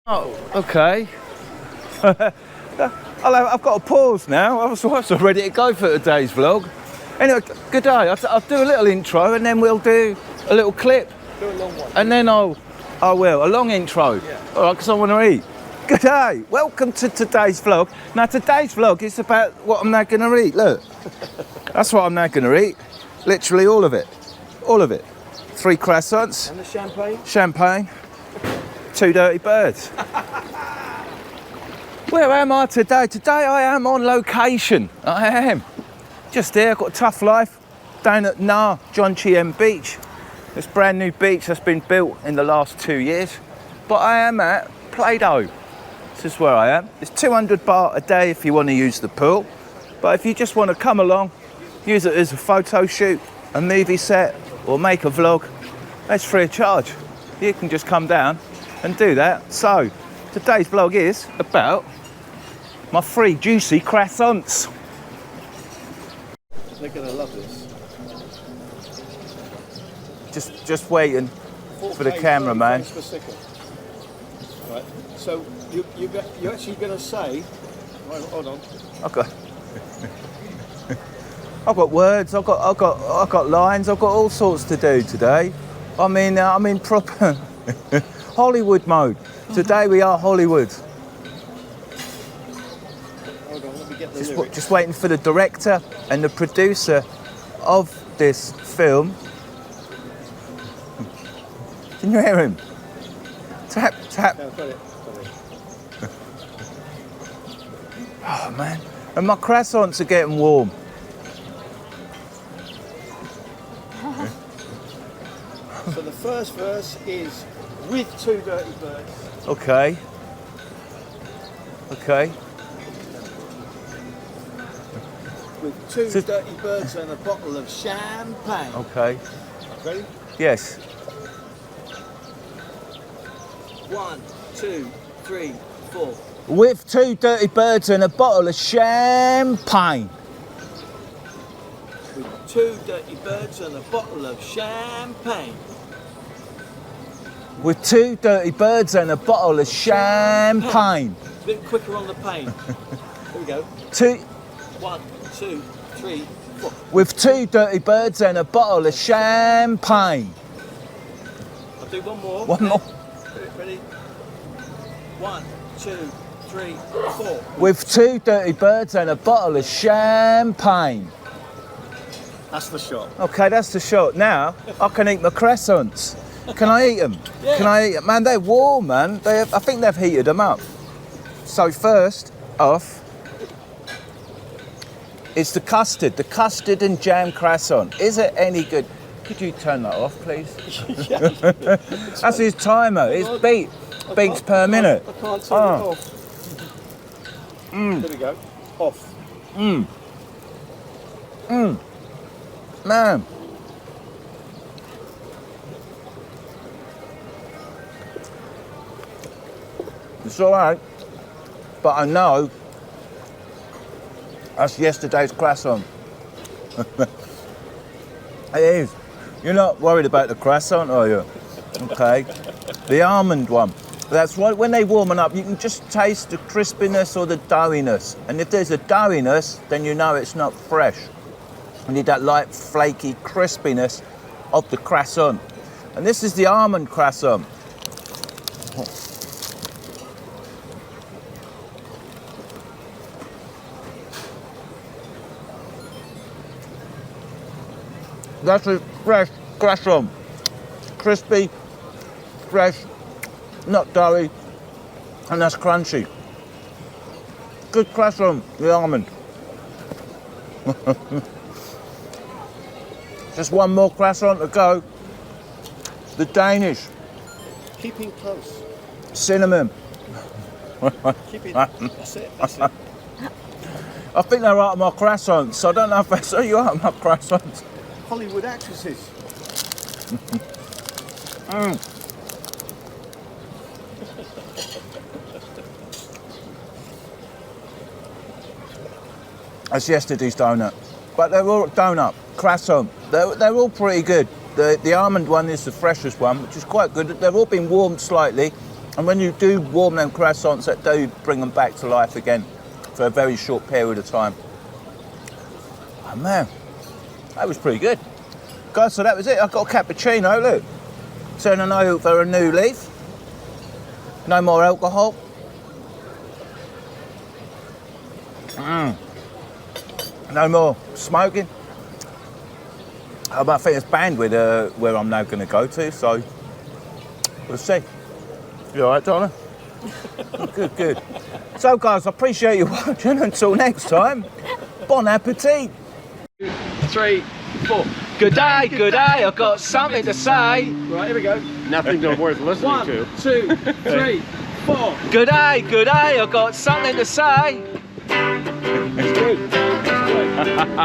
Oh, okay. I've got to pause now. I was ready to go for today's vlog. Anyway, good day. I'll do a little intro and then we'll do a little clip. Do a long one. And then I will. A long intro. Yeah. All right, because I want to eat. Good day. Welcome to today's vlog. Now, today's vlog is about what I'm now going to eat. Look. That's what I'm now going to eat. Literally all of it. All of it. 3 croissants. And the champagne? Champagne. 2 dirty birds. Where am I today? Today I am on location. I am. Just here, I've got a tough life. Down at Jomtien Beach. This brand new beach that's been built in the last 2 years. But I am at Play-Doh. This is where I am. It's 200 baht a day if you want to use the pool. But if you just want to come along, use it as a photo shoot, a movie set, or make a vlog, that's free of charge. You can just come down and do that. So, today's vlog is about my 3 juicy croissants. They're going to love this. Just waiting for the cameraman. Right. So you're actually going to say, hold on. I've got words. I've got lines. I've got all sorts to do today. I'm in proper Hollywood mode. Today we are Hollywood. Hold on, let me get the lyrics. Just waiting for the director and the producer of this film. Can you hear him? Tap, tap. Yeah, got it. Oh man, and my croissants are getting warm. So the first verse is with 2 dirty birds. Okay. With 2 dirty birds and a bottle of champagne. Okay. Ready? Yes. 1, 2, 3, 4. With 2 dirty birds and a bottle of champagne. With 2 dirty birds and a bottle of champagne. With 2 dirty birds and a bottle of champagne. A bit quicker on the pain. Here we go. 1, 2, 3, 4. With 2 dirty birds and a bottle of champagne. I'll do one more. One more. Ready? 1, 2, 3, 4. With 2 dirty birds and a bottle of champagne. That's the shot. Okay, that's the shot. Now I can eat my croissants. Can I eat them? Yeah. Can I eat them? Man, they're warm, man. I think they've heated them up. So first off, it's the custard and jam croissant. Is it any good? Could you turn that off, please? That's his timer. It's beats per minute. I can't turn it off. There we go. Off. Man. It's all right, but I know that's yesterday's croissant. It is. You're not worried about the croissant, are you? Okay. The almond one. That's why when they warm up, you can just taste the crispiness or the doughiness. And if there's a doughiness, then you know it's not fresh. You need that light, flaky crispiness of the croissant. And this is the almond croissant. That's a fresh croissant. Crispy, fresh, not doughy, and that's crunchy. Good croissant, the almond. Just one more croissant to go. The Danish. Keeping close. Cinnamon. Keep it. That's it. That's it. I think they're out of my croissants. I don't know if they say you out of my croissants. Hollywood actresses. That's yesterday's donut. But they're all croissant. They're all pretty good. The almond one is the freshest one, which is quite good. They've all been warmed slightly And when you do warm them croissants, that do bring them back to life again for a very short period of time. Oh man, that was pretty good. Guys, so that was it. I got a cappuccino, look. Turning over a new leaf. No more alcohol. No more smoking. But I think it's banned with where I'm now going to go to, so we'll see. You all right, Donna? Good, good. So, guys, I appreciate you watching. Until next time, bon appetit. 3, 4. Good day, I've got something to say. Right, here we go. Nothing worth listening to. 1, 2, 3, 4. Good day, I've got something to say. It's good.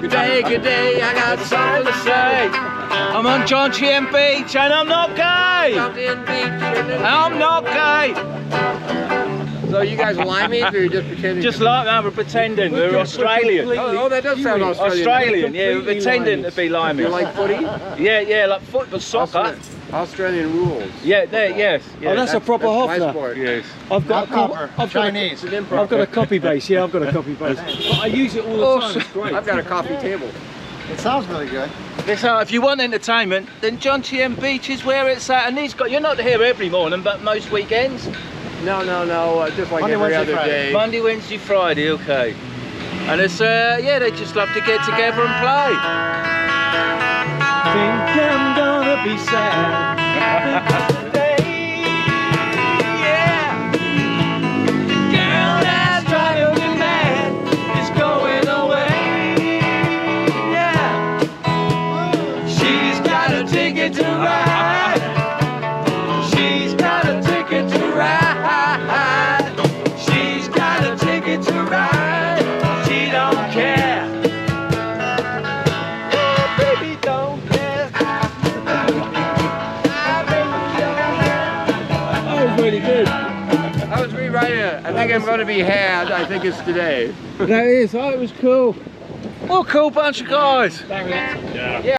Good day, I got something to say. I'm on Jomtien Beach and I'm not gay. I'm not gay. So you guys limeys or you're just pretending? Just like that, we're pretending. We're Australian. Oh, that does sound Australian. Australian, yeah, we're pretending to be limey. You like footy? Yeah, like football, soccer. Australian rules. Yeah, there, yes. Oh, that's a proper my Hofner. sport. Yes. I've got Chinese. It's an improv. I've got a copy base. Yeah, I've got a copy base. But I use it all the time. It's great. I've got a coffee table. It sounds really good. Listen, if you want entertainment, then Jomtien Beach is where it's at. And you're not here every morning, but most weekends. No, just like Monday, every Wednesday, other Friday. day. Monday, Wednesday, Friday, okay. And it's, yeah, they just love to get together and play. Think I'm gonna be sad. Yeah. The girl that's driving me mad is going away. Yeah. She's got a ticket to ride. She's got a ticket to ride. She's got a ticket to ride. She don't care. Oh, baby, don't care. That was really good. I was rewriting it. I think I'm going to be had. I think it's today. That is. Oh, it was cool. What a cool bunch of guys. Bang that. Yeah.